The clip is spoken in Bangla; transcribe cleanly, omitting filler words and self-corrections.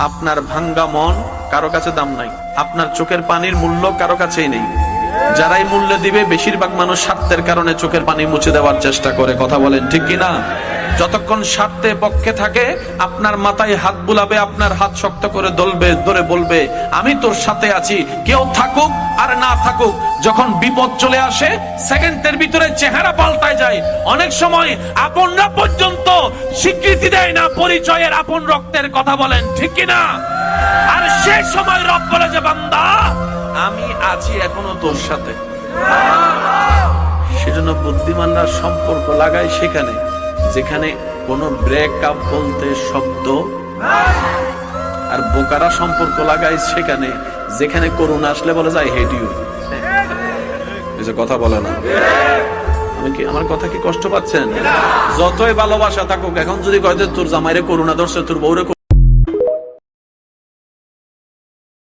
আপনার ভাঙ্গা মন কারো কাছে দাম নাই, আপনার চোখের পানির মূল্য কারো কাছেই নেই। যারাই মূল্য দিবে বেশিরভাগ মানুষ স্বার্থের কারণে চোখের পানি মুছে দেওয়ার চেষ্টা করে। কথা বলেন ঠিক কিনা? যতক্ষণ স্বার্থে পক্ষে থাকে আপনার মাথায় হাত বুলাবে, আপনার হাত শক্ত করে ধরে বলবে আমি তোর সাথে আছি, কেউ থাকুক আর না থাকুক। যখন বিপদ চলে আসে সেকেন্ডের ভিতরে চেহারা পাল্টায় যায়। অনেক সময় আপনরা পর্যন্ত স্বীকৃতি দেয় না পরিচয়ের, আপন রক্তের। কথা বলেন ঠিক কিনা? আর সেই সময় রব বলে যে বান্দা আমি আছি এখনো তোর সাথে। সেজন্য বুদ্ধিমানরা সম্পর্ক লাগায় সেখানে যেখানে কোনো ব্রেকআপ বলতে শব্দ, আর বোকারা সম্পর্ক লাগায় সেখানে যেখানে করুণা আসলে বলে যায় হেট ইউ। কথা বলে না। আমার কথা কি কষ্ট পাচ্ছেন? যতই ভালোবাসা থাকুক, এখন যদি কয় যে তোর জামাইরে করুণা ধরছে, তোর বউরে